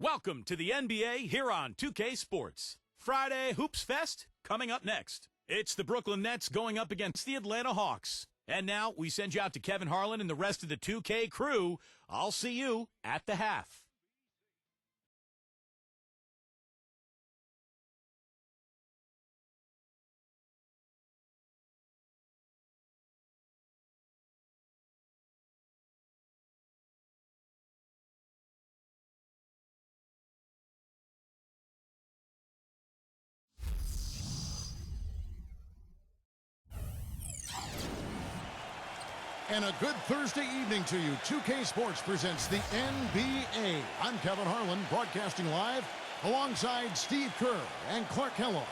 Welcome to the NBA here on 2K Sports. Friday Hoops Fest coming up next. It's the Brooklyn Nets going up against the AtlantaHAWKS. And now we send you out to Kevin Harlan and the rest of the 2K crew. I'll see you at the half. And a good Thursday evening to you. 2K Sports presents the NBA. I'm Kevin Harlan, broadcasting live alongside Steve Kerr and Clark Kellogg.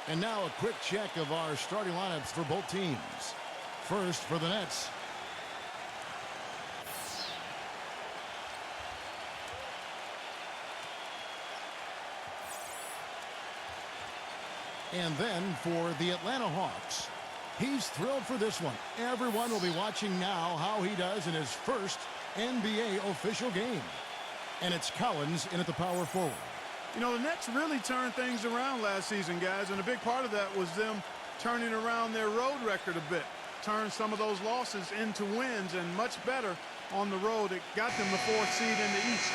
And now a quick check of our starting lineups for both teams. First for the Nets. And then for the AtlantaHAWKS. He's thrilled for this one. Everyone will be watching now how he does in his first NBA official game. And it's Collins in at the power forward. You know, the Nets really turned things around last season, guys, and a big part of that was them turning around their road record a bit. Turned some of those losses into wins, and much better on the road. It got them the 4th seed in the East.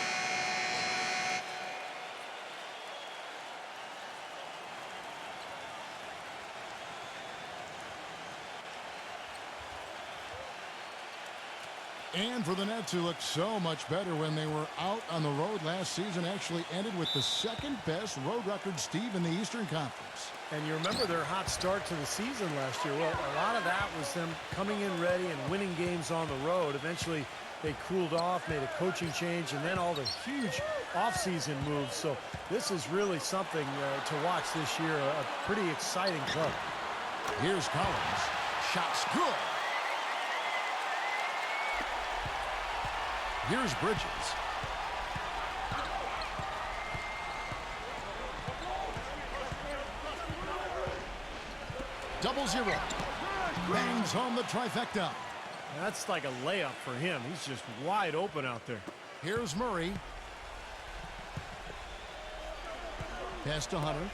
And for the Nets, who looked so much better when they were out on the road last season, actually ended with the second-best road record, Steve, in the Eastern Conference. And you remember their hot start to the season last year. Well, a lot of that was them coming in ready and winning games on the road. Eventually, they cooled off, made a coaching change, and then all the huge offseason moves. So this is really something to watch this year, a pretty exciting club. Here's Collins. Shot's good. Here's Bridges. Double zero. Bangs home the trifecta. That's like a layup for him. He's just wide open out there. Here's Murray. Pass to Hunter.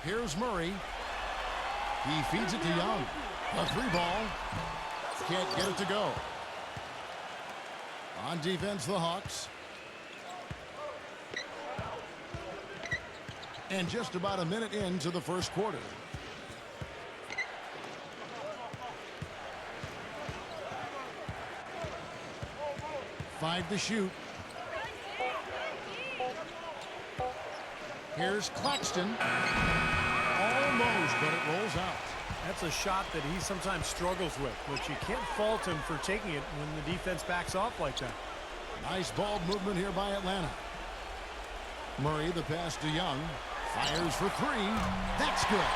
Here's Murray. He feeds it to Young. A 3-ball. Can't get it to go. On defense, the Hawks. And just about a minute into the first quarter. Five to shoot. Here's Claxton. Almost, but it rolls out. That's a shot that he sometimes struggles with, but you can't fault him for taking it when the defense backs off like that. Nice ball movement here by Atlanta. Murray, the pass to Young. Fires for 3. That's good.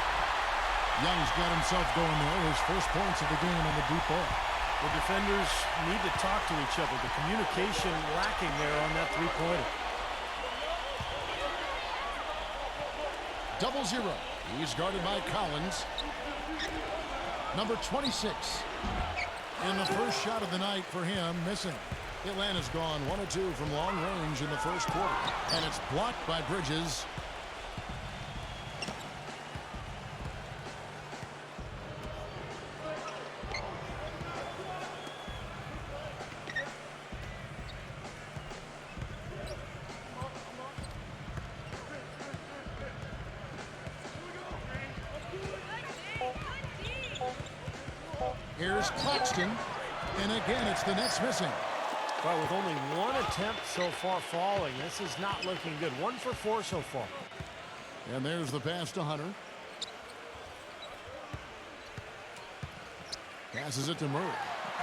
Young's got himself going there. His first points of the game on the deep ball. The defenders need to talk to each other. The communication lacking there on that three-pointer. Double zero. He's guarded by Collins. Number 26. And the first shot of the night for him, missing. Atlanta's gone 1 of 2 from long range in the first quarter. And it's blocked by Bridges. Here's Claxton, and again, it's the Nets missing. But with only 1 attempt so far falling, this is not looking good. 1 for 4 so far. And there's the pass to Hunter. Passes it to Murray.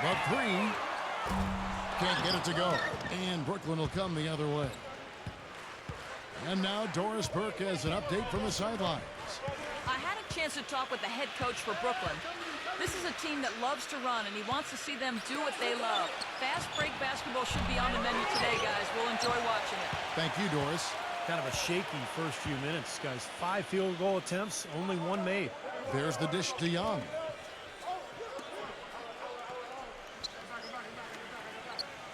The 3. Can't get it to go. And Brooklyn will come the other way. And now Doris Burke has an update from the sidelines. I had a chance to talk with the head coach for Brooklyn. This is a team that loves to run, and he wants to see them do what they love. Fast break basketball should be on the menu today, guys. We'll enjoy watching it. Thank you, Doris. Kind of a shaky first few minutes, guys. 5 field goal attempts, only 1 made. There's the dish to Young.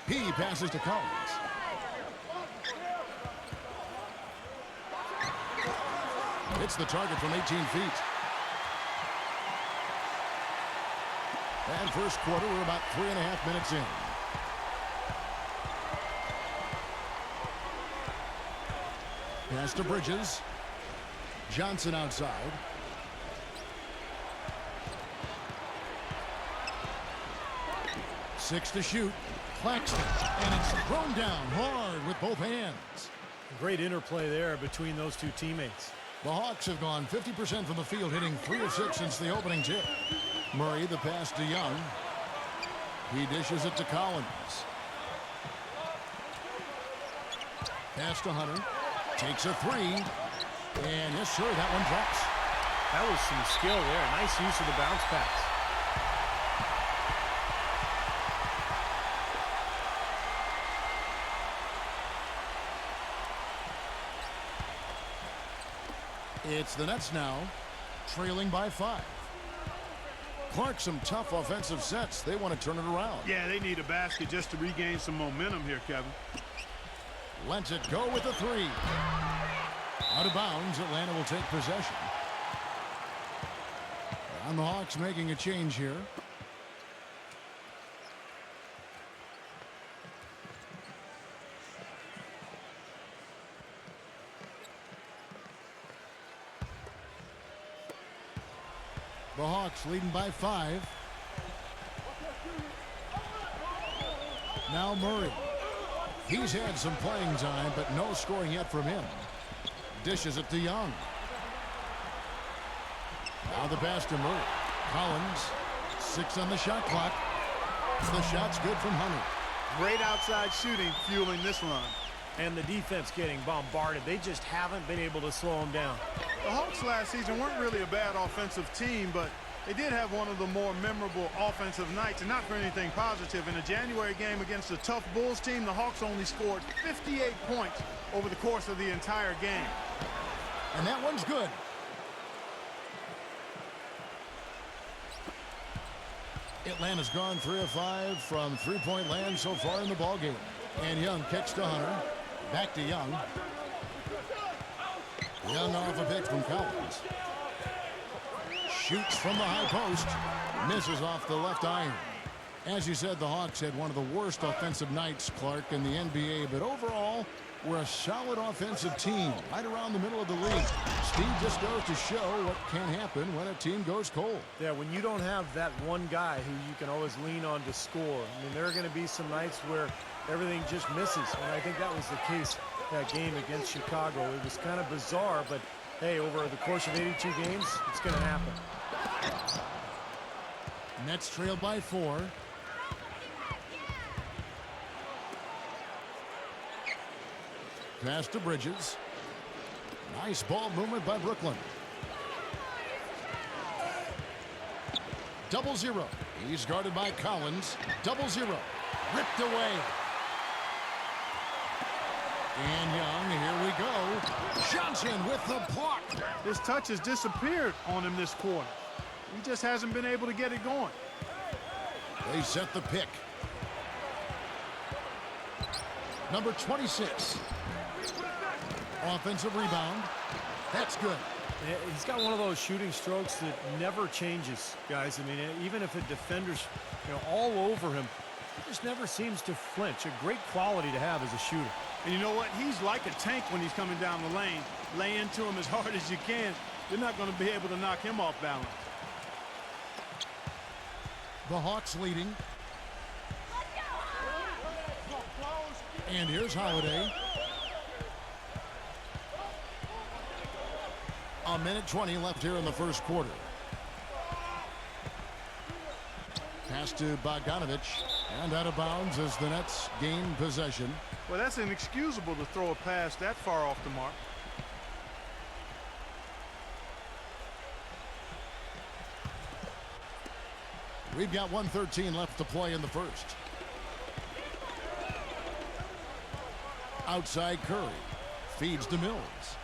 He passes to Collins. Hits the target from 18 feet. And first quarter, we're about 3.5 minutes in. Pass to Bridges. Johnson outside. Six to shoot. Claxton. And it's thrown down hard with both hands. Great interplay there between those two teammates. The Hawks have gone 50% from the field, hitting 3 of 6 since the opening tip. Murray, the pass to Young. He dishes it to Collins. Pass to Hunter. Takes a three. And yes, sir, that one drops. That was some skill there. Nice use of the bounce pass. It's the Nets now, trailing by 5. Clark, some tough offensive sets. They want to turn it around. Yeah, they need a basket just to regain some momentum here, Kevin. Lets it go with a three. Out of bounds, Atlanta will take possession. And the Hawks making a change here. The Hawks leading by 5. Now Murray. He's had some playing time, but no scoring yet from him. Dishes it to Young. Now the pass to Murray. Collins. 6 on the shot clock. The shot's good from Hunter. Great outside shooting fueling this run. And the defense getting bombarded. They just haven't been able to slow them down. The Hawks last season weren't really a bad offensive team, but they did have one of the more memorable offensive nights, and not for anything positive. In a January game against a tough Bulls team, the Hawks only scored 58 points over the course of the entire game. And that one's good. Atlanta's gone 3 of 5 from three-point land so far in the ballgame. And Young kicks to Hunter. Back to Young. Young off a pick from Collins. Shoots from the high post. Misses off the left iron. As you said, the Hawks had one of the worst offensive nights, Clark, in the NBA. But overall, we're a solid offensive team right around the middle of the league. Steve just goes to show what can happen when a team goes cold. Yeah, when you don't have that one guy who you can always lean on to score. I mean, there are going to be some nights where everything just misses. And I think that was the case that game against Chicago. It was kind of bizarre, but hey, over the course of 82 games, it's going to happen. Nets trailed by 4. Pass to Bridges. Nice ball movement by Brooklyn. 0-0. He's guarded by Collins. 0-0. Ripped away. And Young, here we go. Johnson with the block. His touch has disappeared on him this quarter. He just hasn't been able to get it going. They set the pick. Number 26. Offensive rebound. That's good. He's got one of those shooting strokes that never changes, guys. I mean, even if a defender's all over him, he just never seems to flinch. A great quality to have as a shooter. And you know what? He's like a tank when he's coming down the lane. Lay into him as hard as you can. You're not going to be able to knock him off balance. The Hawks leading. And here's Holiday. A minute 20 left here in the first quarter. Pass to Bogdanovich. And out of bounds as the Nets gain possession. Well, that's inexcusable to throw a pass that far off the mark. We've got 1:13 left to play in the first. Outside Curry. Feeds to Mills.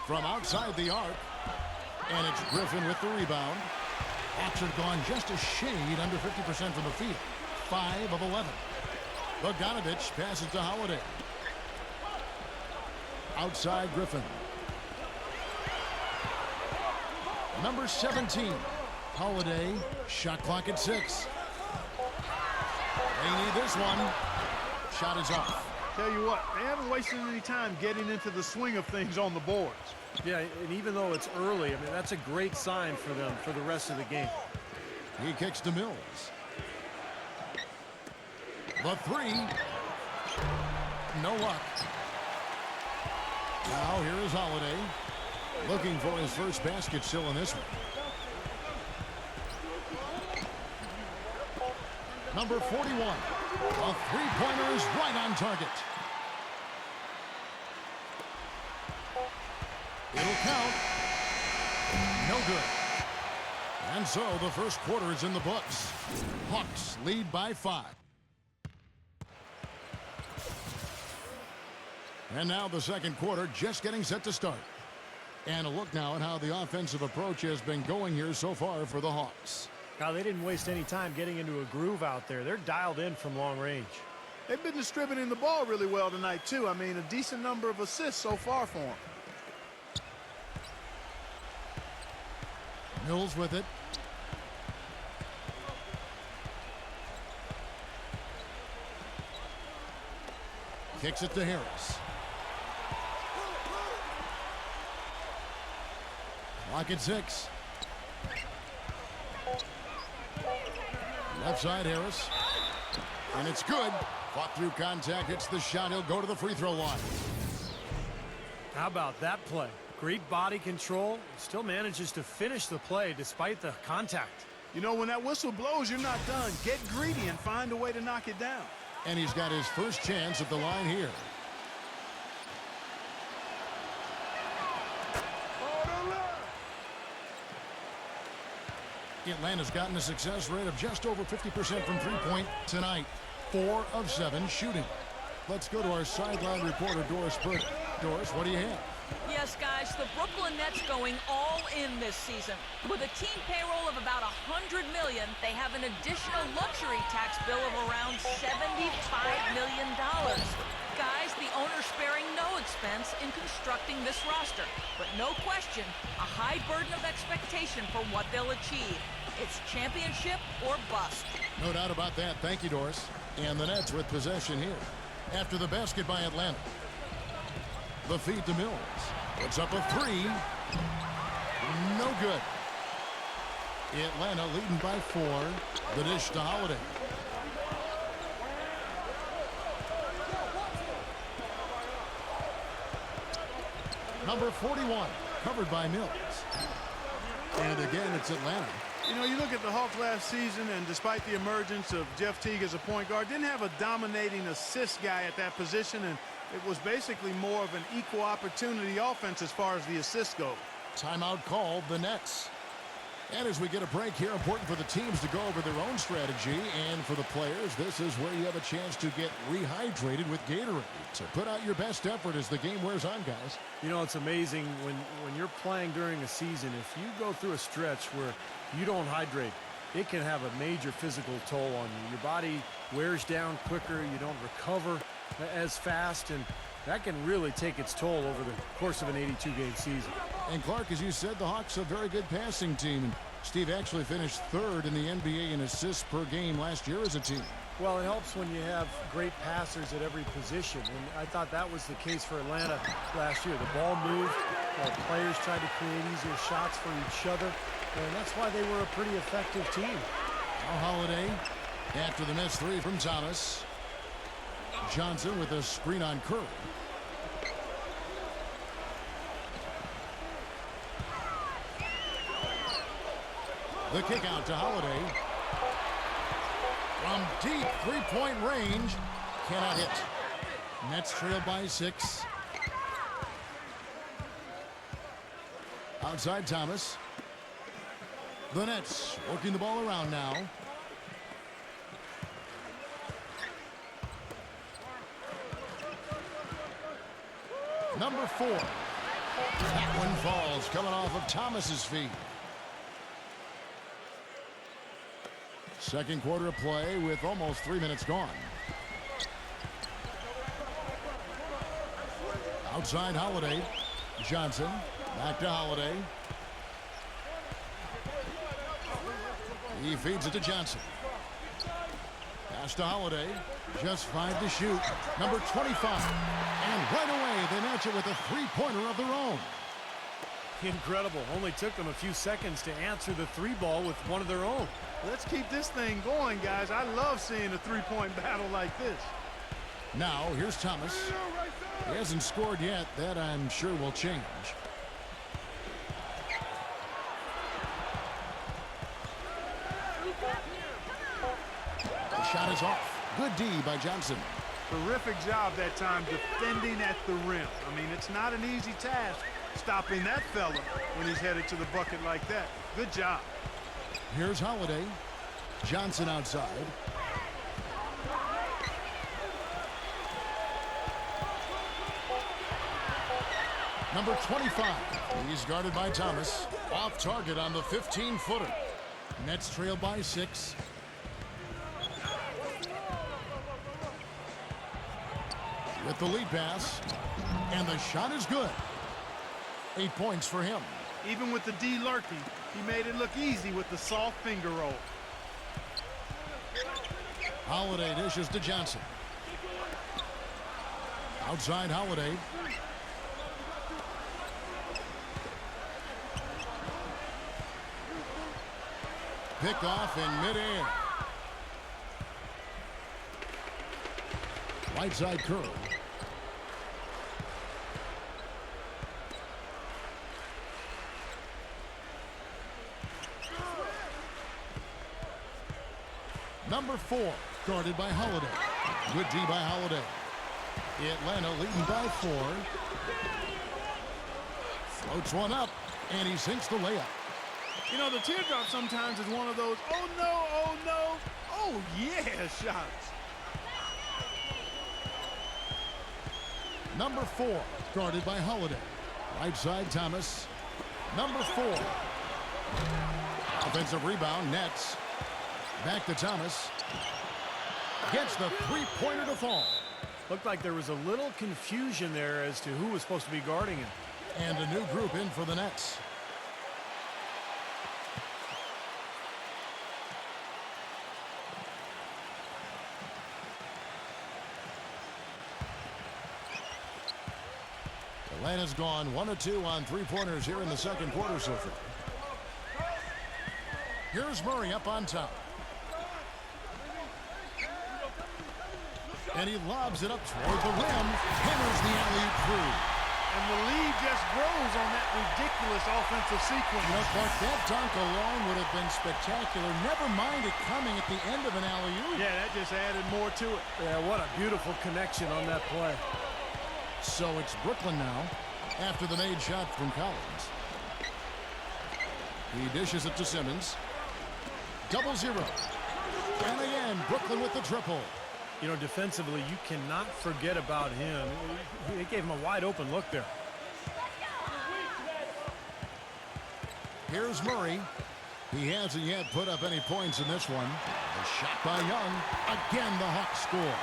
From outside the arc. And it's Griffin with the rebound. Hawks have gone just a shade under 50% from the field. 5 of 11. Bogdanovich passes to Holiday. Outside Griffin. Number 17, Holiday. Shot clock at 6. They need this one. Shot is off. Tell you what, they haven't wasted any time getting into the swing of things on the boards. Yeah, and even though it's early, I mean, that's a great sign for them for the rest of the game. He kicks to Mills. The three. No luck. Now here is Holiday. Looking for his first basket still in this one. Number 41. A three-pointer is right on target. It'll count. No good. And so the first quarter is in the books. Hawks lead by 5. And now the second quarter just getting set to start. And a look now at how the offensive approach has been going here so far for the Hawks. Now, they didn't waste any time getting into a groove out there. They're dialed in from long range. They've been distributing the ball really well tonight, too. I mean, a decent number of assists so far for them. Mills with it. Kicks it to Harris. Clock at 6. Left side, Harris. And it's good. Fought through contact, hits the shot. He'll go to the free throw line. How about that play? Great body control. Still manages to finish the play despite the contact. You know, when that whistle blows, you're not done. Get greedy and find a way to knock it down. And he's got his first chance at the line here. Atlanta's gotten a success rate of just over 50% from three-point tonight. 4 of 7 shooting. Let's go to our sideline reporter, Doris Burke. Doris, what do you have? Yes, guys, the Brooklyn Nets going all in this season. With a team payroll of about $100 million, they have an additional luxury tax bill of around $75 million. Guys, the owner sparing no expense in constructing this roster. But no question, a high burden of expectation for what they'll achieve. It's championship or bust. No doubt about that. Thank you, Doris. And the Nets with possession here. After the basket by Atlanta. The feed to Mills. Puts up a 3. No good. Atlanta leading by 4. The dish to Holiday. Number 41, covered by Mills. And again, it's Atlanta. You know, you look at the Hawks last season, and despite the emergence of Jeff Teague as a point guard, didn't have a dominating assist guy at that position, and it was basically more of an equal opportunity offense as far as the assists go. Timeout called, the Nets. And as we get a break here, important for the teams to go over their own strategy, and for the players, this is where you have a chance to get rehydrated with Gatorade. So put out your best effort as the game wears on, guys. You know, it's amazing when you're playing during a season, if you go through a stretch where you don't hydrate, it can have a major physical toll on you. Your body wears down quicker, you don't recover as fast, and that can really take its toll over the course of an 82-game season. And Clark, as you said, the Hawks a very good passing team. And Steve actually finished 3rd in the NBA in assists per game last year as a team. Well, it helps when you have great passers at every position, and I thought that was the case for Atlanta last year. The ball moved, players tried to create easier shots for each other, and that's why they were a pretty effective team. Now Holiday after the missed 3 from Thomas. Johnson with a screen on Curry. The kick out to Holiday. From deep three-point range. Cannot hit. Nets trail by 6. Outside Thomas. The Nets working the ball around now. Number 4. That one falls, coming off of Thomas's feet. Second quarter of play with almost 3 minutes gone. Outside Holiday. Johnson. Back to Holiday. He feeds it to Johnson. Pass to Holiday. Just 5 to shoot. Number 25. And right away, they match it with a three-pointer of their own. Incredible. Only took them a few seconds to answer the three ball with one of their own. Let's keep this thing going, guys. I love seeing a three-point battle like this. Now, here's Thomas. He hasn't scored yet. That, I'm sure, will change. The shot is off. Good D by Johnson. Terrific job that time defending at the rim. I mean, it's not an easy task stopping that fella when he's headed to the bucket like that. Good job. Here's Holiday. Johnson outside. Number 25. He's guarded by Thomas. Off target on the 15-footer. Nets trail by 6. With the lead pass. And the shot is good. 8 points for him. Even with the D lurking, he made it look easy with the soft finger roll. Holiday dishes to Johnson. Outside Holiday. Picked off in midair. Right side curl. Number 4, guarded by Holiday. Good D by Holiday. Atlanta leading by 4. Floats one up, and he sinks the layup. You know, the teardrop sometimes is one of those, oh no, oh yeah shots. Number 4, guarded by Holiday. Right side Thomas. Number 4. Offensive rebound, Nets. Back to Thomas. Gets the three-pointer to fall. Looked like there was a little confusion there as to who was supposed to be guarding him. And a new group in for the Nets. Atlanta's gone 1 of 2 on three-pointers here in the second quarter so far. Here's Murray up on top. And he lobs it up toward the rim. Hammers the alley-oop through. And the lead just grows on that ridiculous offensive sequence. You know, Clark, that dunk alone would have been spectacular. Never mind it coming at the end of an alley-oop. Yeah, that just added more to it. Yeah, what a beautiful connection on that play. So it's Brooklyn now after the made shot from Collins. He dishes it to Simmons. 0-0. And again, Brooklyn with the triple. You know, defensively, you cannot forget about him. He gave him a wide-open look there. Here's Murray. He hasn't yet put up any points in this one. The shot by Young. Again, the Hawks score.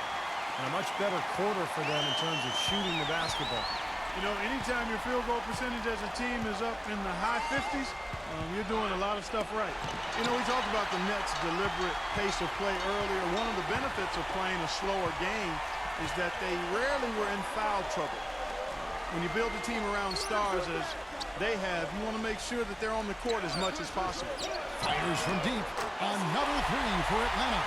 And a much better quarter for them in terms of shooting the basketball. You know, anytime your field goal percentage as a team is up in the high 50s, you're doing a lot of stuff right. You know, we talked about the Nets' deliberate pace of play earlier. One of the benefits of playing a slower game is that they rarely were in foul trouble. When you build a team around stars as they have, you want to make sure that they're on the court as much as possible. Fires from deep. Another three for Atlanta.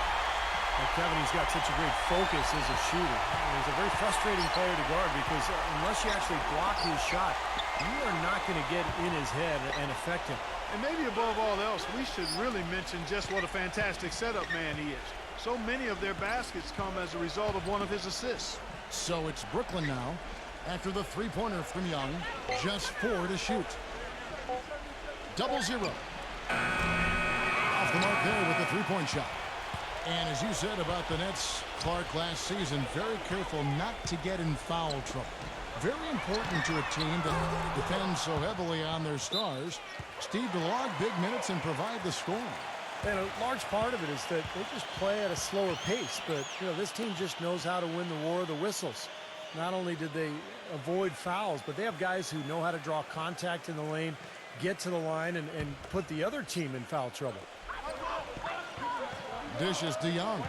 Well, Kevin, he's got such a great focus as a shooter. He's a very frustrating player to guard because unless you actually block his shot, you are not going to get in his head and affect him. And maybe above all else, we should really mention just what a fantastic setup man he is. So many of their baskets come as a result of one of his assists. So it's Brooklyn now after the three-pointer from Young. Just 4 to shoot. 0-0. Off the mark there with the three-point shot. And as you said about the Nets, Clark, last season, very careful not to get in foul trouble. Very important to a team that depends so heavily on their stars. Steve, to log big minutes and provide the scoring. And a large part of it is that they just play at a slower pace. But, this team just knows how to win the war of the whistles. Not only did they avoid fouls, but they have guys who know how to draw contact in the lane, get to the line, and put the other team in foul trouble. Dishes to Young.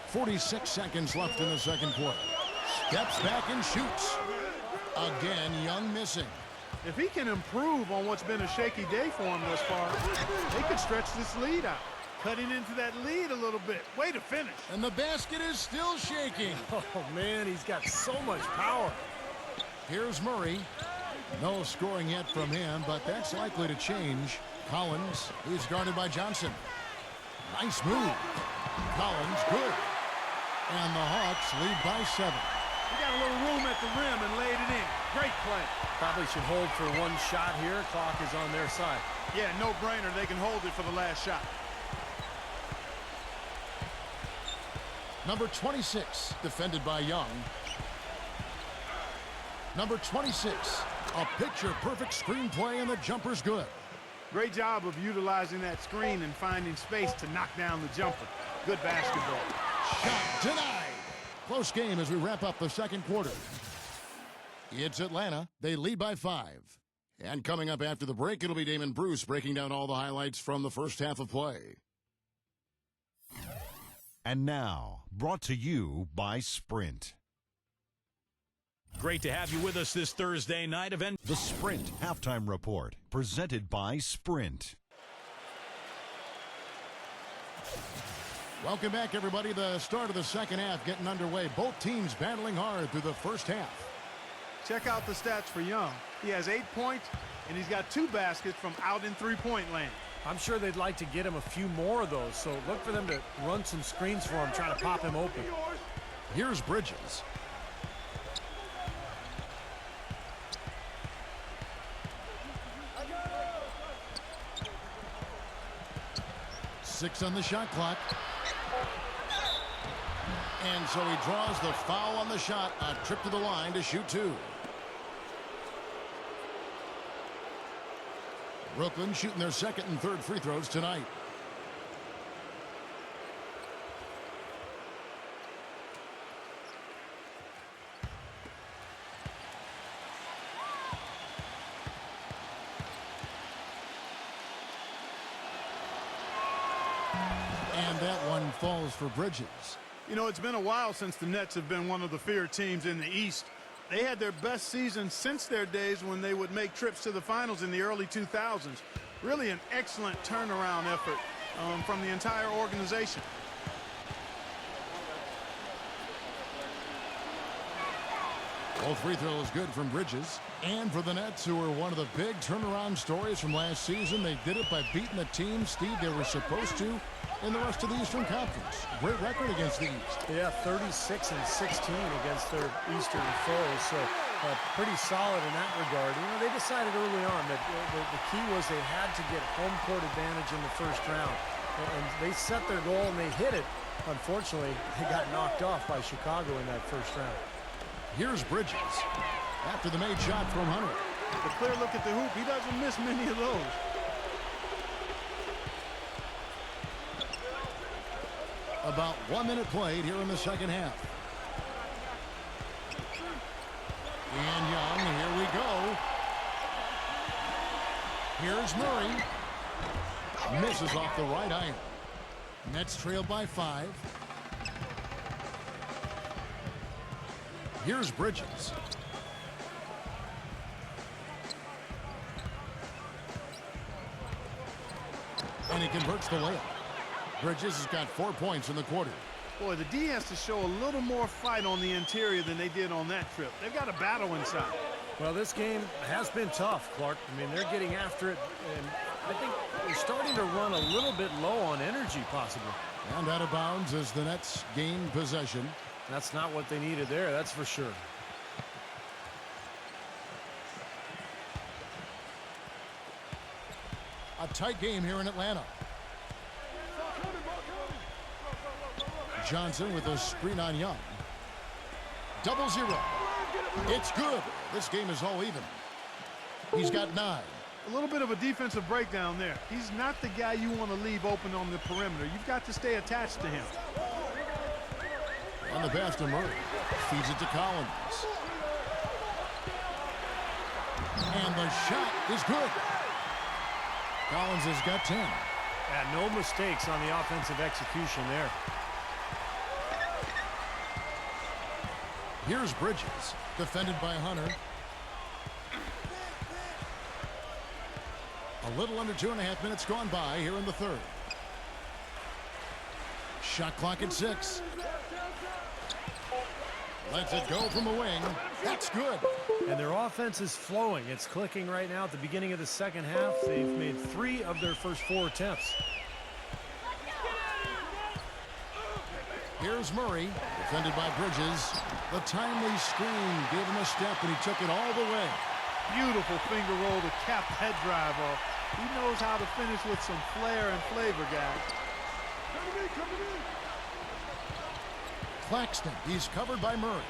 46 seconds left in the second quarter. Steps back and shoots. Again, Young missing. If he can improve on what's been a shaky day for him thus far, they could stretch this lead out. Cutting into that lead a little bit. Way to finish. And the basket is still shaking. Oh, man, he's got so much power. Here's Murray. No scoring yet from him, but that's likely to change. Collins, he's guarded by Johnson. Nice move. Collins, good. And the Hawks lead by 7. He got a little room at the rim and laid it in. Great play. Probably should hold for one shot here. Clock is on their side. Yeah, no-brainer. They can hold it for the last shot. Number 26, defended by Young. Number 26, a picture-perfect screenplay, and the jumper's good. Great job of utilizing that screen and finding space to knock down the jumper. Good basketball. Shot denied. Close game as we wrap up the second quarter. It's Atlanta. They lead by 5. And coming up after the break, it'll be Damon Bruce breaking down all the highlights from the first half of play. And now, brought to you by Sprint. Great to have you with us this Thursday night event. The Sprint Halftime Report, presented by Sprint. Welcome back, everybody. The start of the second half getting underway. Both teams battling hard through the first half. Check out the stats for Young. He has 8 points, and he's got 2 baskets from out in three-point land. I'm sure they'd like to get him a few more of those, so look for them to run some screens for him, try to pop him open. Here's Bridges. Six on the shot clock. And so he draws the foul on the shot. A trip to the line to shoot 2. Brooklyn shooting their second and third free throws tonight. And that one falls for Bridges. You know, it's been a while since the Nets have been one of the feared teams in the East. They had their best season since their days when they would make trips to the finals in the early 2000s. Really an excellent turnaround effort from the entire organization. Both free throws good from Bridges. And for the Nets, who were one of the big turnaround stories from last season, they did it by beating the team, Steve, they were supposed to in the rest of the Eastern Conference. Great record against the East. Yeah, 36-16 against their Eastern foes, so pretty solid in that regard. You know, they decided early on that the key was they had to get home court advantage in the first round. And they set their goal and they hit it. Unfortunately, they got knocked off by Chicago in that first round. Here's Bridges after the made shot from Hunter. The clear look at the hoop. He doesn't miss many of those. About 1 minute played here in the second half. And Young, here we go. Here's Murray. Misses off the right iron. Nets trail by 5. Here's Bridges. And he converts the layup. Bridges has got 4 points in the quarter. Boy, the D has to show a little more fight on the interior than they did on that trip. They've got a battle inside. Well, this game has been tough, Clark. I mean, they're getting after it, and I think they're starting to run a little bit low on energy, possibly. And out of bounds as the Nets gain possession. That's not what they needed there, that's for sure. A tight game here in Atlanta. Johnson with a screen on Young. 0-0. It's good. This game is all even. He's got 9. A little bit of a defensive breakdown there. He's not the guy you want to leave open on the perimeter. You've got to stay attached to him. On the pass to Murray. Feeds it to Collins. And the shot is good. Collins has got 10. Yeah, no mistakes on the offensive execution there. Here's Bridges, defended by Hunter. A little under 2.5 minutes gone by here in the third. Shot clock at 6. Lets it go from the wing. That's good. And their offense is flowing. It's clicking right now at the beginning of the second half. They've made 3 of their first 4 attempts. Here's Murray, defended by Bridges. The timely screen gave him a step, and he took it all the way. Beautiful finger roll to cap head drive off. He knows how to finish with some flair and flavor, guys. Coming in. Claxton, he's covered by Murray.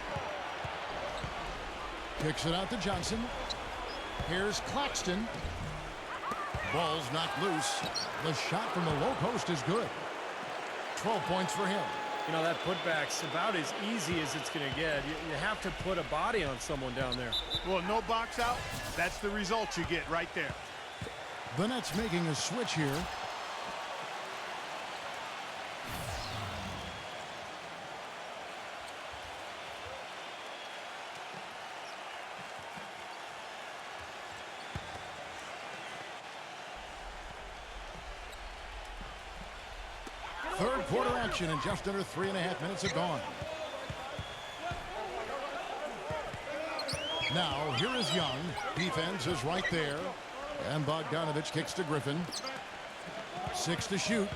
Kicks it out to Johnson. Here's Claxton. Ball's knocked loose. The shot from the low post is good. 12 points for him. You know, that putback's about as easy as it's going to get. You have to put a body on someone down there. Well, no box out. That's the result you get right there. The Nets making a switch here. Third quarter action, and just under 3.5 minutes have gone. Now, here is Young. Defense is right there. And Bogdanovich kicks to Griffin. 6 to shoot.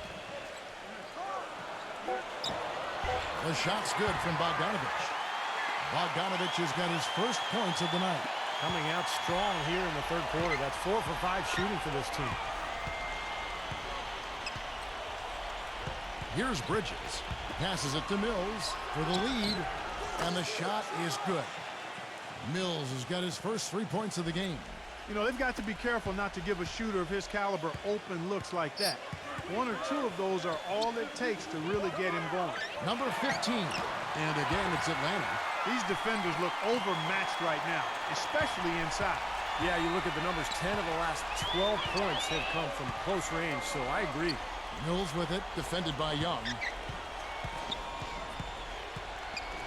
The shot's good from Bogdanovich. Bogdanovich has got his first points of the night. Coming out strong here in the third quarter. That's 4 for 5 shooting for this team. Here's Bridges. Passes it to Mills for the lead. And the shot is good. Mills has got his first 3 points of the game. You know, they've got to be careful not to give a shooter of his caliber open looks like that. 1 or 2 of those are all it takes to really get him going. Number 15. And again, it's Atlanta. These defenders look overmatched right now, especially inside. Yeah, you look at the numbers. 10 of the last 12 points have come from close range, so I agree. Mills with it, defended by Young.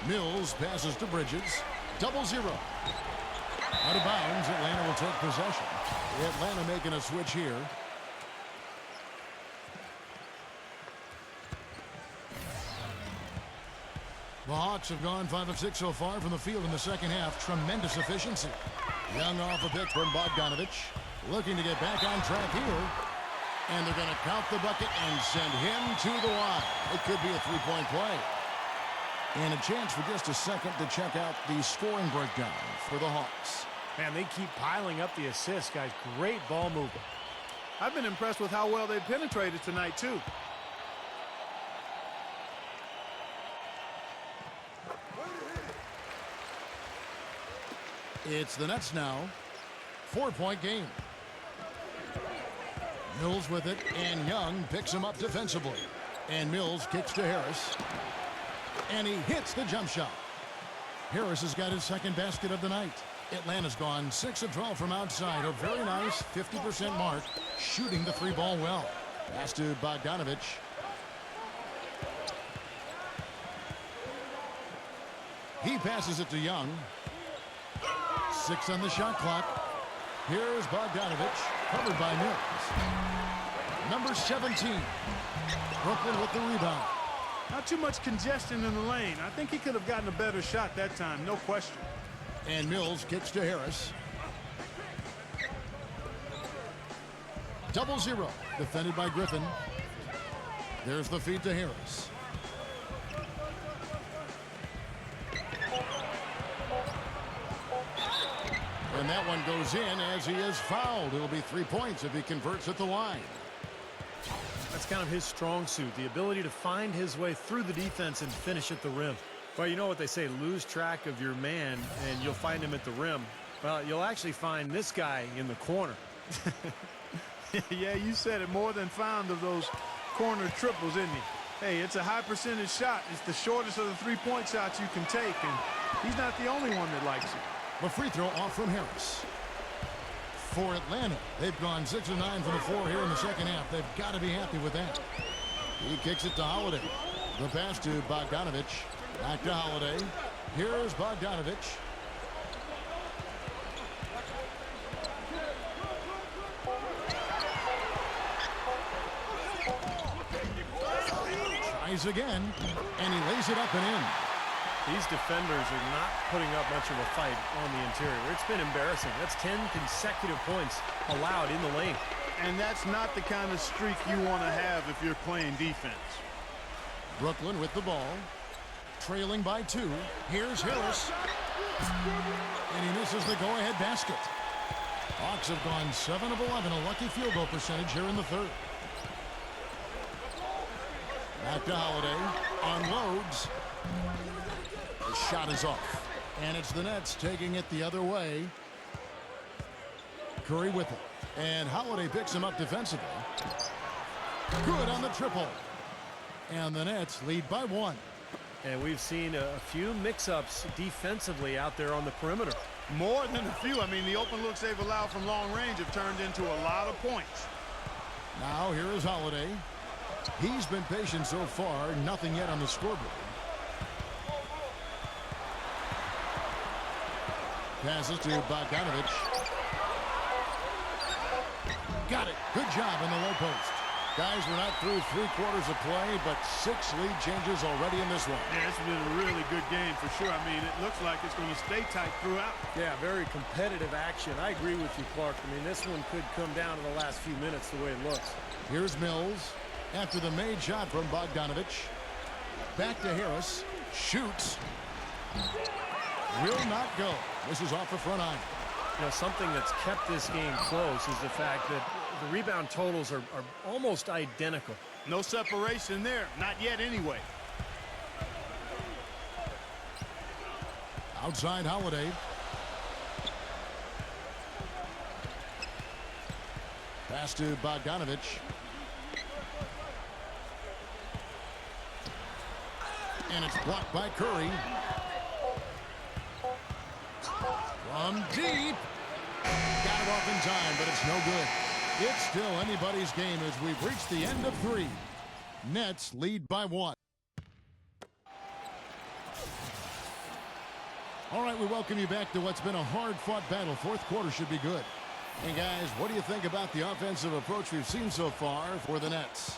Mills passes to Bridges. 0-0. Out of bounds, Atlanta will take possession. Atlanta making a switch here. The Hawks have gone 5 of 6 so far from the field in the second half. Tremendous efficiency. Young off a pitch from Bogdanovich. Looking to get back on track here. And they're going to count the bucket and send him to the line. It could be a 3-point play. And a chance for just a second to check out the scoring breakdown for the Hawks. Man, they keep piling up the assists, guys. Great ball movement. I've been impressed with how well they penetrated tonight, too. It's the Nets now. 4-point game. Mills with it, and Young picks him up defensively. And Mills kicks to Harris. And he hits the jump shot. Harris has got his second basket of the night. Atlanta's gone 6 of 12 from outside. A very nice 50% mark, shooting the 3-ball well. Pass to Bogdanovich. He passes it to Young. 6 on the shot clock. Here's Bogdanovich, covered by Mills. Number 17. Brooklyn with the rebound. Not too much congestion in the lane. I think he could have gotten a better shot that time, no question. And Mills kicks to Harris. 0-0. Defended by Griffin. There's the feed to Harris. And that one goes in as he is fouled. It'll be 3 points if he converts at the line. That's kind of his strong suit, the ability to find his way through the defense and finish at the rim. Well, you know what they say, lose track of your man and you'll find him at the rim. Well, you'll actually find this guy in the corner. Yeah, you said it, more than fond of those corner triples, isn't he? Hey, it's a high percentage shot. It's the shortest of the three-point shots you can take, and he's not the only one that likes it. The free throw off from Harris. For Atlanta, they've gone 6 of 9 from the floor here in the second half. They've got to be happy with that. He kicks it to Holiday. The pass to Bogdanovich. Back to Holiday. Here's Bogdanovich. Tries again, and he lays it up and in. These defenders are not putting up much of a fight on the interior. It's been embarrassing. That's 10 consecutive points allowed in the lane. And that's not the kind of streak you want to have if you're playing defense. Brooklyn with the ball, trailing by 2. Here's Harris, and he misses the go-ahead basket. Hawks have gone 7 of 11, a lucky field goal percentage here in the third. Back to Holiday, unloads. The shot is off, and it's the Nets taking it the other way. Curry with it, and Holiday picks him up defensively. Good on the triple, and the Nets lead by 1. And we've seen a few mix-ups defensively out there on the perimeter. More than a few. I mean, the open looks they've allowed from long range have turned into a lot of points. Now here is Holiday. He's been patient so far, nothing yet on the scoreboard. Passes to Bogdanovich. Got it. Good job in the low post. Guys, we're not through 3 quarters of play, but 6 lead changes already in this one. Yeah, it's been a really good game for sure. I mean, it looks like it's going to stay tight throughout. Yeah, very competitive action. I agree with you, Clark. I mean, this one could come down to the last few minutes the way it looks. Here's Mills after the made shot from Bogdanovich. Back to Harris. Shoots. Will not go. This is off the front iron. You know, something that's kept this game close is the fact that the rebound totals are almost identical. No separation there. Not yet anyway. Outside Holiday. Pass to Bogdanovich. And it's blocked by Curry. From deep. Got it off in time, but it's no good. It's still anybody's game as we've reached the end of 3. Nets lead by 1. All right, we welcome you back to what's been a hard-fought battle. Fourth quarter should be good. Hey, guys, what do you think about the offensive approach we've seen so far for the Nets?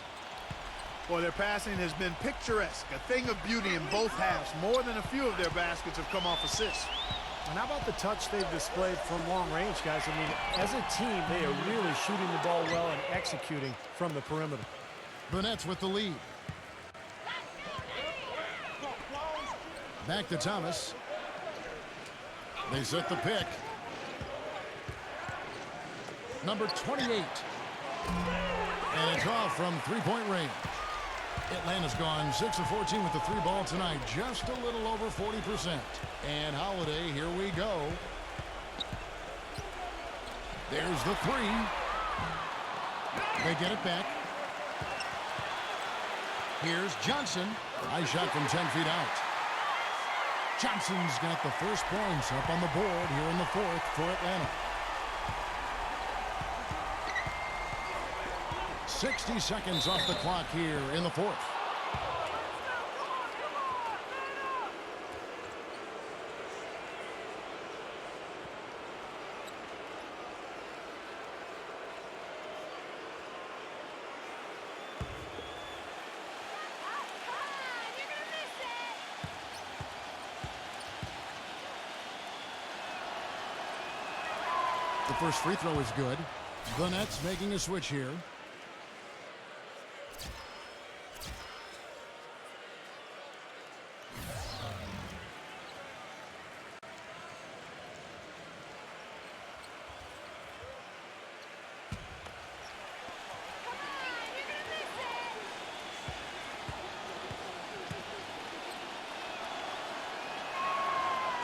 Well, their passing has been picturesque, a thing of beauty in both halves. More than a few of their baskets have come off assists. And how about the touch they've displayed from long range, guys? I mean, as a team, they are really shooting the ball well and executing from the perimeter. The Nets with the lead. Back to Thomas. They set the pick. Number 28. And it's off from three-point range. Atlanta's gone 6 of 14 with the 3 ball tonight. Just a little over 40%. And Holiday, here we go. There's the 3. They get it back. Here's Johnson. Nice shot from 10 feet out. Johnson's got the first points up on the board here in the 4th for Atlanta. 60 seconds off the clock here in the 4th. The first free throw is good. The Nets making a switch here.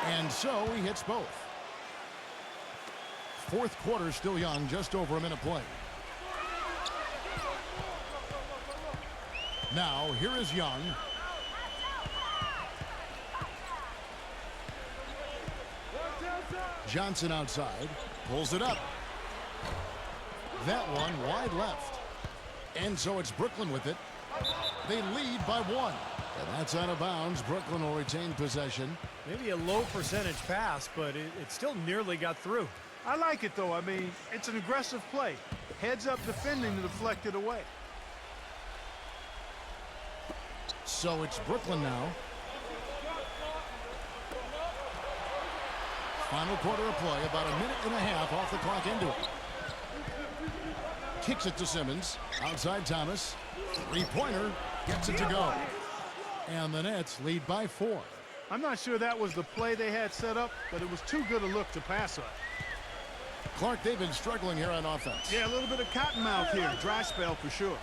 And so he hits both. Fourth quarter still young, just over a minute play. Now, here is Young. Johnson outside, pulls it up. That one wide left. And so it's Brooklyn with it. They lead by 1. And that's out of bounds. Brooklyn will retain possession. Maybe a low percentage pass, but it still nearly got through. I like it, though. I mean, it's an aggressive play. Heads up defending to deflect it away. So it's Brooklyn now. Final quarter of play, about a minute and a half off the clock into it. Kicks it to Simmons. Outside Thomas. Three-pointer. Gets it to go. And the Nets lead by 4. I'm not sure that was the play they had set up, but it was too good a look to pass on. Clark, they've been struggling here on offense. Yeah, a little bit of cottonmouth here. Dry spell for sure.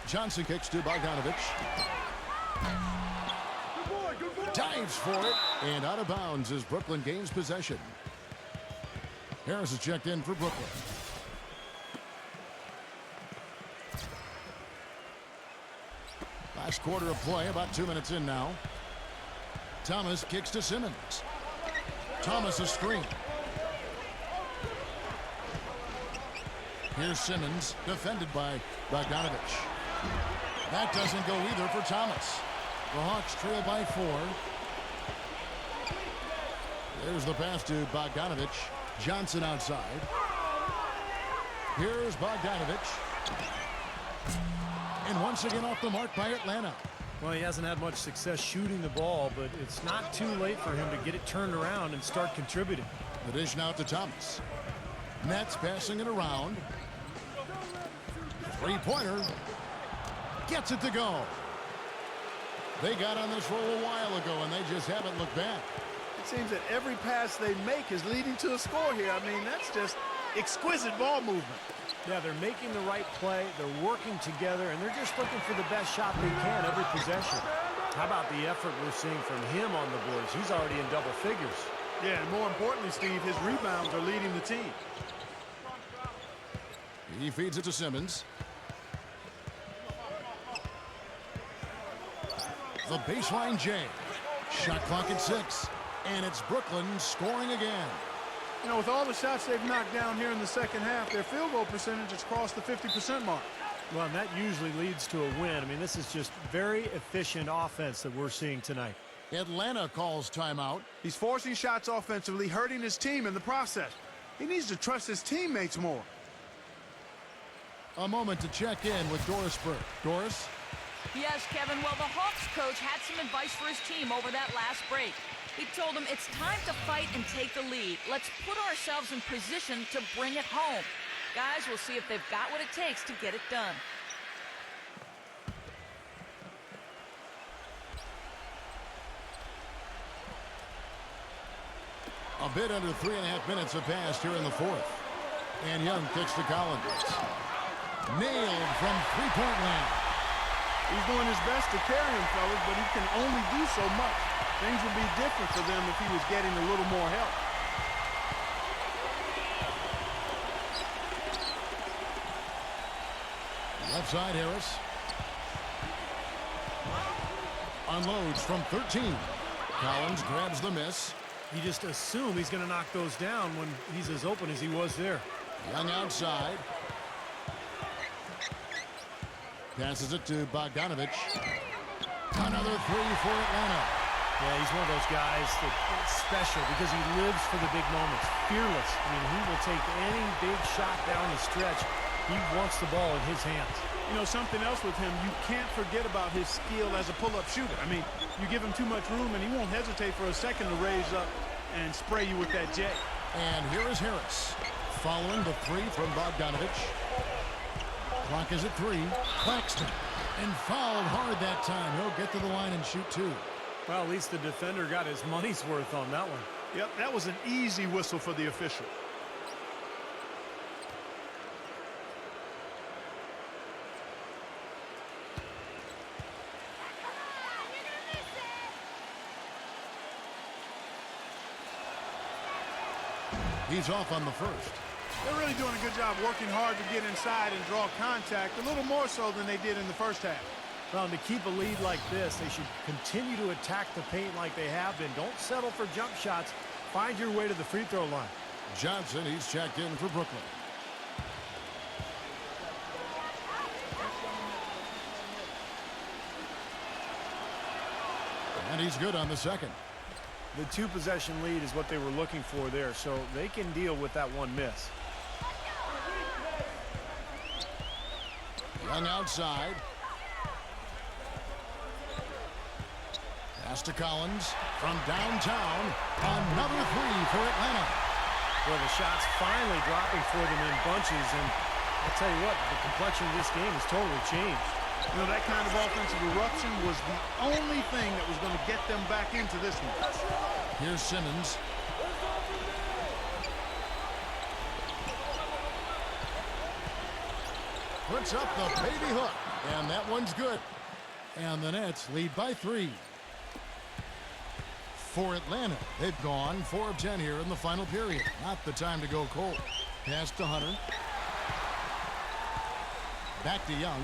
Johnson kicks to Bogdanovich. Dives for it. And out of bounds as Brooklyn gains possession. Harris is checked in for Brooklyn. Last quarter of play, about 2 minutes in now. Thomas kicks to Simmons. Thomas a screen. Here's Simmons, defended by Bogdanovich. That doesn't go either for Thomas. The Hawks trail by 4. There's the pass to Bogdanovich. Johnson outside. Here's Bogdanovich. And once again off the mark by Atlanta. Well, he hasn't had much success shooting the ball, but it's not too late for him to get it turned around and start contributing. The dish now to Thomas. Nets passing it around. Three-pointer. Gets it to go. They got on this roll a while ago, and they just haven't looked back. It seems that every pass they make is leading to a score here. I mean, that's just exquisite ball movement. Yeah, they're making the right play, they're working together, and they're just looking for the best shot they can every possession. How about the effort we're seeing from him on the boards? He's already in double figures. Yeah, and more importantly, Steve, his rebounds are leading the team. He feeds it to Simmons. The baseline J. Shot clock at 6. And it's Brooklyn scoring again. You know, with all the shots they've knocked down here in the second half, their field goal percentage has crossed the 50% mark. Well, and that usually leads to a win. I mean, this is just very efficient offense that we're seeing tonight. Atlanta calls timeout. He's forcing shots offensively, hurting his team in the process. He needs to trust his teammates more. A moment to check in with Doris Burke. Doris? Yes, Kevin. Well, the Hawks coach had some advice for his team over that last break. He told them it's time to fight and take the lead. Let's put ourselves in position to bring it home. Guys, we'll see if they've got what it takes to get it done. A bit under 3.5 minutes have passed here in the fourth. And Young kicks to Collins. Nailed from three-point land. He's doing his best to carry him, fellas, but he can only do so much. Things would be different for them if he was getting a little more help. Left side, Harris. Unloads from 13. Collins grabs the miss. You just assume he's going to knock those down when he's as open as he was there. Young outside. Passes it to Bogdanovich. Another three for Atlanta. Yeah, he's one of those guys that's special because he lives for the big moments. Fearless. I mean, he will take any big shot down the stretch. He wants the ball in his hands. You know, something else with him, you can't forget about his skill as a pull-up shooter. I mean, you give him too much room, and he won't hesitate for a second to raise up and spray you with that J. And here is Harris. Following the three from Bogdanovich. Clock is at 3. Claxton. And fouled hard that time. He'll get to the line and shoot 2. Well, at least the defender got his money's worth on that one. Yep, that was an easy whistle for the official. He's off on the first. They're really doing a good job working hard to get inside and draw contact, a little more so than they did in the first half. Well, to keep a lead like this, they should continue to attack the paint like they have been. Don't settle for jump shots. Find your way to the free throw line. Johnson, he's checked in for Brooklyn. And he's good on the second. The two-possession lead is what they were looking for there, so they can deal with that one miss. Young outside. Pass to Collins from downtown. Another three for Atlanta. Well, the shots finally dropping for them in bunches, and I'll tell you what, the complexion of this game has totally changed. You know, that kind of offensive eruption was the only thing that was going to get them back into this one. Here's Simmons. Puts up the baby hook, and that one's good. And the Nets lead by 3. For Atlanta, they've gone 4 of 10 here in the final period. Not the time to go cold. Pass to Hunter. Back to Young.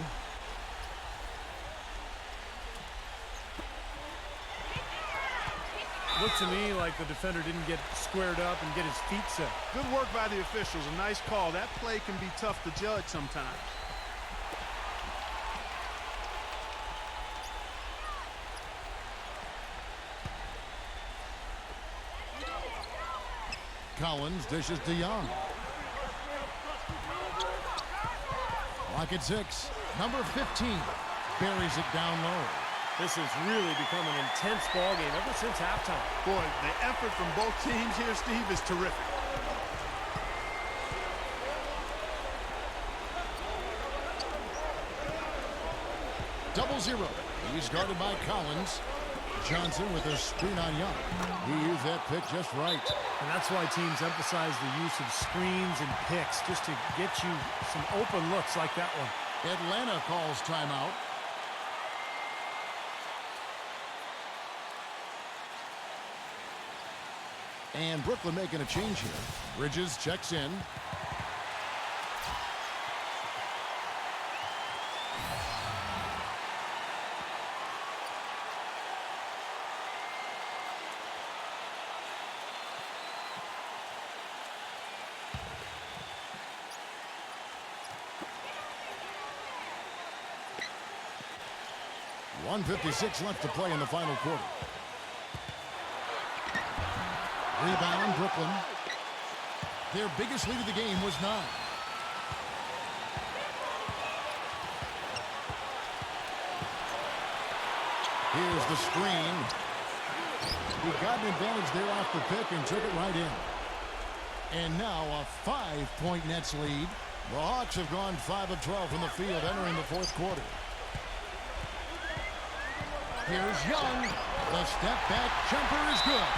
Looked to me like the defender didn't get squared up and get his feet set. Good work by the officials. A nice call. That play can be tough to judge sometimes. Collins dishes to Young. Lock at 6. Number 15 buries it down low. This has really become an intense ball game ever since halftime. Boy, the effort from both teams here, Steve, is terrific. Double zero. He's guarded by Collins. Johnson with a screen on Young. He used that pick just right. And that's why teams emphasize the use of screens and picks, just to get you some open looks like that one. Atlanta calls timeout. And Brooklyn making a change here. Bridges checks in. .156 left to play in the final quarter. Rebound, Brooklyn. Their biggest lead of the game was 9. Here's the screen. He got an advantage there off the pick and took it right in. And now a 5-point Nets lead. The Hawks have gone 5 of 12 from the field entering the fourth quarter. Here's Young. The step-back jumper is good.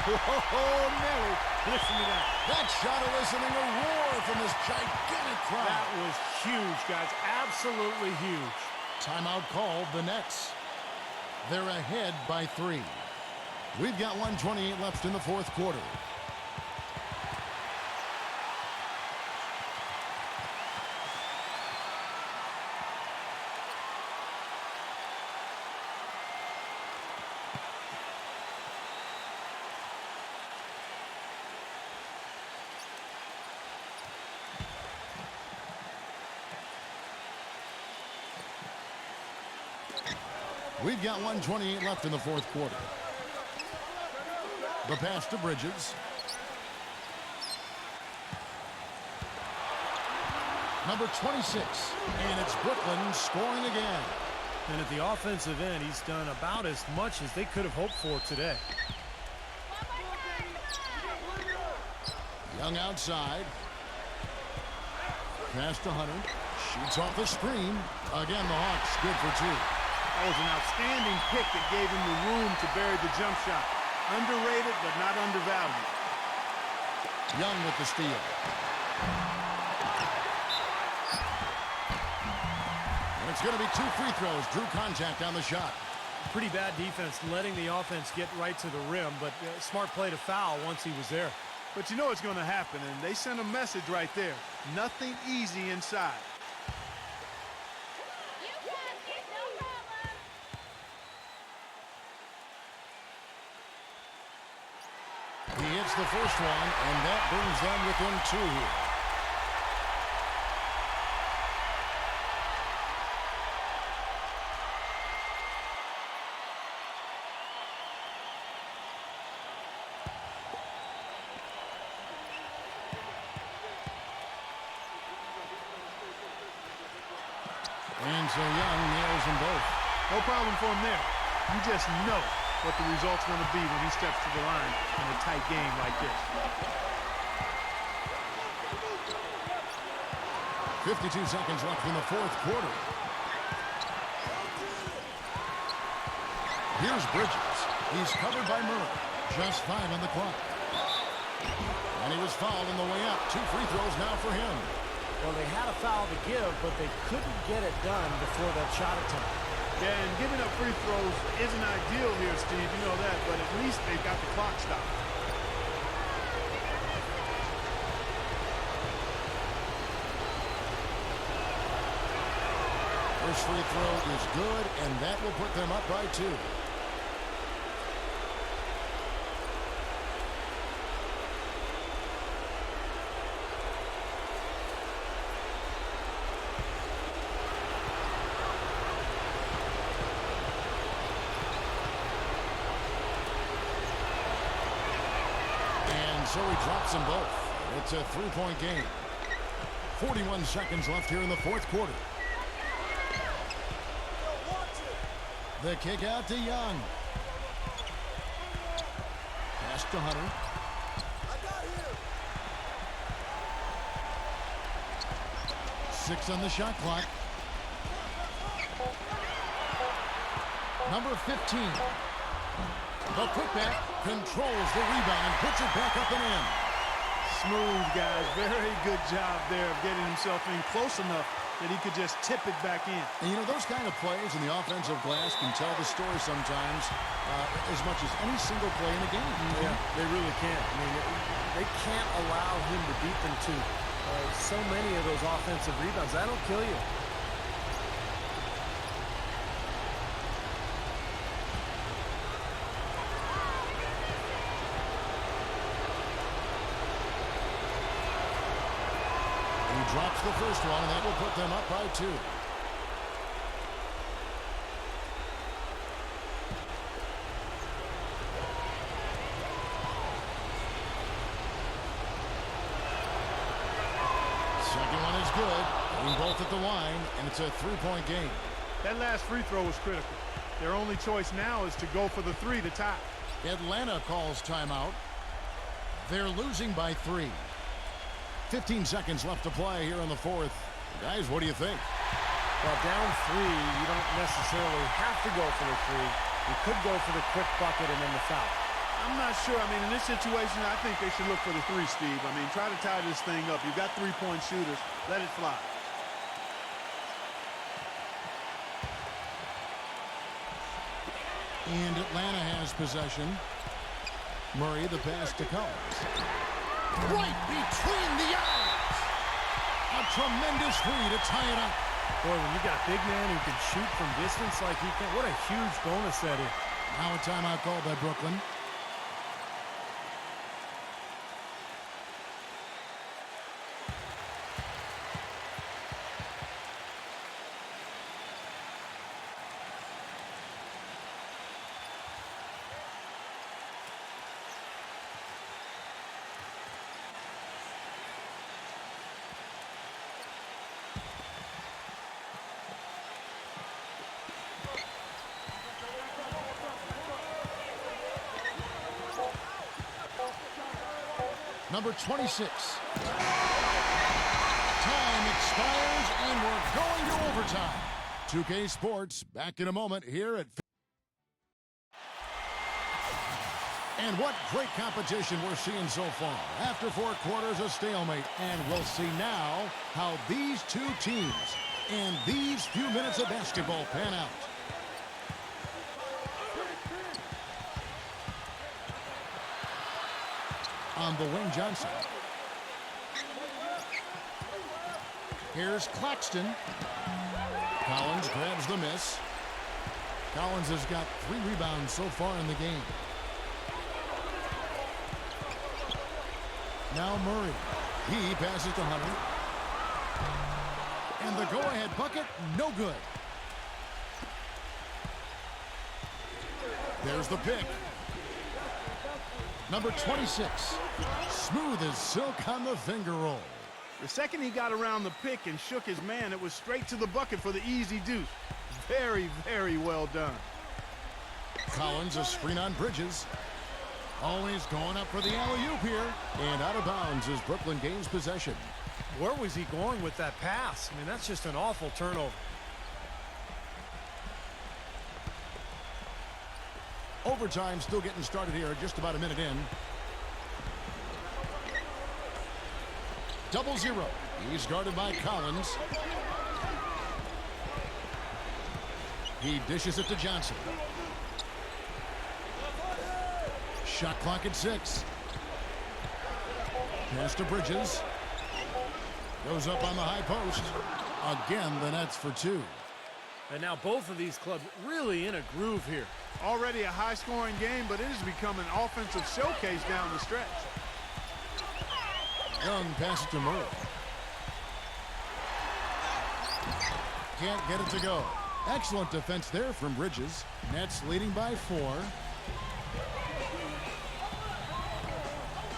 Oh, Nelly. Listen to that. That shot eliciting a roar from this gigantic crowd. That was huge, guys. Absolutely huge. Timeout called the Nets. They're ahead by 3. We've got 1:28 left in the fourth quarter. We've got 1:28 left in the fourth quarter. The pass to Bridges. Number 26. And it's Brooklyn scoring again. And at the offensive end, he's done about as much as they could have hoped for today. Young outside. Pass to Hunter. Shoots off the screen. Again, the Hawks good for 2. That was an outstanding pick that gave him the room to bury the jump shot. Underrated, but not undervalued. Young with the steal. And it's going to be 2 free throws. Drew contact on the shot. Pretty bad defense letting the offense get right to the rim, but smart play to foul once he was there. But you know it's going to happen, and they sent a message right there. Nothing easy inside. He hits the first one, and that brings them within 2 here. And so Young nails them both. No problem for him there. You just know what the result's going to be when he steps to the line in a tight game like this. 52 seconds left in the fourth quarter. Here's Bridges. He's covered by Murray. Just 5 on the clock. And he was fouled on the way up. 2 free throws now for him. Well, they had a foul to give, but they couldn't get it done before that shot attempt. Yeah, and giving up free throws isn't ideal here, Steve. You know that, but at least they've got the clock stopped. First free throw is good, and that will put them up by 2. So he drops them both. It's a 3-point game. 41 seconds left here in the fourth quarter. The kick out to Young. Pass to Hunter. 6 on the shot clock. Number 15. The putback controls the rebound and puts it back up and in. Smooth, guys. Very good job there of getting himself in close enough that he could just tip it back in. And you know, those kind of plays in the offensive glass can tell the story sometimes as much as any single play in a game. Yeah, they really can. I mean, they can't allow him to beat them to so many of those offensive rebounds. That'll kill you. Drops the first one, and that will put them up by 2. Second one is good. Hitting both at the line, and it's a 3-point game. That last free throw was critical. Their only choice now is to go for the 3 to tie. Atlanta calls timeout. They're losing by 3. 15 seconds left to play here in the fourth. Guys, what do you think? Well, down 3, you don't necessarily have to go for the 3. You could go for the quick bucket and then the foul. I'm not sure. I mean, in this situation, I think they should look for the 3, Steve. I mean, try to tie this thing up. You've got 3-point shooters. Let it fly. And Atlanta has possession. Murray, the pass to Collins. Right between the eyes. A tremendous 3 to tie it up. Boy, when you got a big man who can shoot from distance like he can, what a huge bonus that is. Now a timeout called by Brooklyn. Number 26. Time expires, and we're going to overtime. 2K Sports back in a moment here at... And what great competition we're seeing so far. After 4 quarters, a stalemate. And we'll see now how these 2 teams and these few minutes of basketball pan out. on the wing, Johnson. Here's Claxton. Collins grabs the miss. Collins has got 3 rebounds so far in the game. Now Murray. He passes to Hunter. And the go-ahead bucket, no good. There's the pick. Number 26. Smooth as silk on the finger roll. The second he got around the pick and shook his man, it was straight to the bucket for the easy deuce. Very, very well done. Collins, a screen on Bridges. Always going up for the alley-oop here. And out of bounds as Brooklyn gains possession. Where was he going with that pass? I mean, that's just an awful turnover. Overtime still getting started here, just about a minute in. 0-0. He's guarded by Collins. He dishes it to Johnson. Shot clock at 6. Pass to Bridges. Goes up on the high post. Again, the Nets for 2. And now both of these clubs really in a groove here. Already a high-scoring game, but it has become an offensive showcase down the stretch. Young passes to Murray. Can't get it to go. Excellent defense there from Bridges. Nets leading by 4.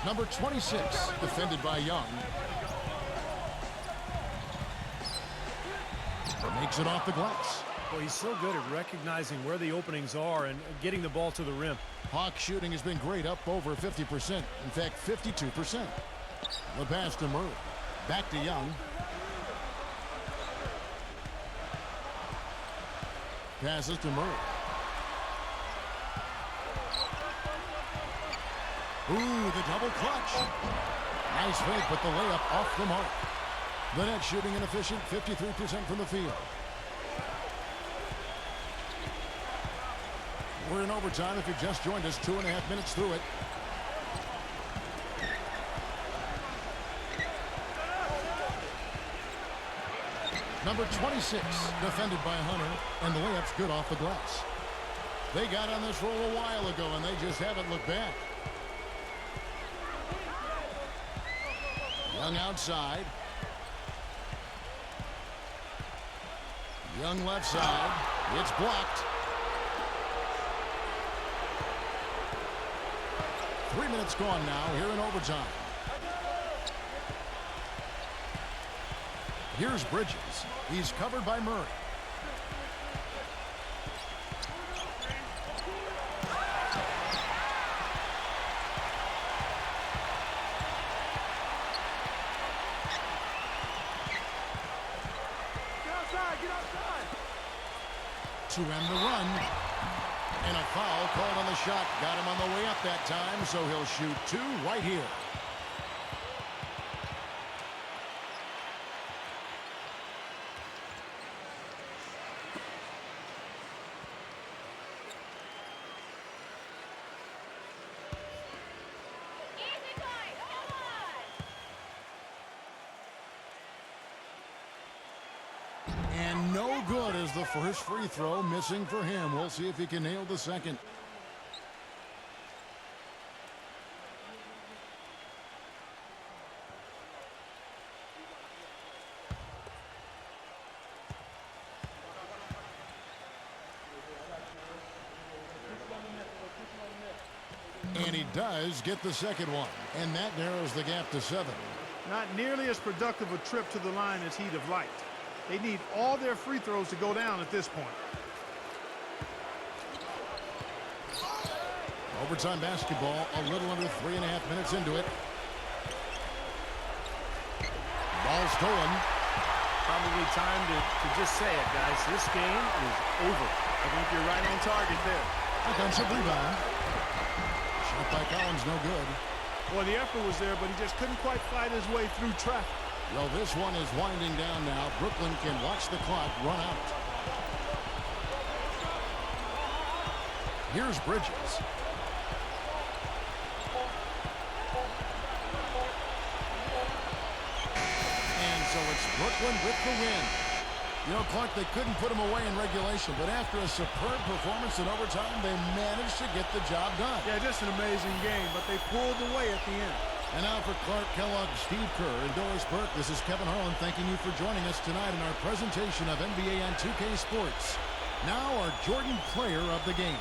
Number 26, defended by Young. Makes it off the glass. Well, he's so good at recognizing where the openings are and getting the ball to the rim. Hawks shooting has been great, up over 50%. In fact, 52%. The pass to Murray. Back to Young. Passes to Murray. Ooh, the double clutch. Nice fake, but the layup off the mark. The Nets shooting inefficient, 53% from the field. We're in overtime. If you've just joined us, 2.5 minutes through it. Number 26, defended by Hunter, and the layup's good off the glass. They got on this roll a while ago, and they just haven't looked back. Young outside. Young left side. It's blocked. 3 minutes gone now here in overtime. Here's Bridges. He's covered by Murray. To end the run. And a foul called on the shot. Got him on the way up that time, so he'll shoot 2 right here. And no good as the first free throw missing for him. We'll see if he can nail the second. And he does get the second one. And that narrows the gap to 7. Not nearly as productive a trip to the line as he'd have liked. They need all their free throws to go down at this point. Overtime basketball, a little under 3.5 minutes into it. Ball stolen. Probably time to just say it, guys. This game is over. I think you're right on target there. Offensive rebound. Shot by Collins, no good. Well, the effort was there, but he just couldn't quite fight his way through traffic. Well, this one is winding down now. Brooklyn can watch the clock run out. Here's Bridges. so it's Brooklyn with the win. You know, Clark, they couldn't put him away in regulation, but after a superb performance in overtime, they managed to get the job done. Yeah, just an amazing game, but they pulled away at the end. And now for Clark Kellogg, Steve Kerr, and Doris Burke, this is Kevin Harlan thanking you for joining us tonight in our presentation of NBA on 2K Sports. Now our Jordan Player of the Game.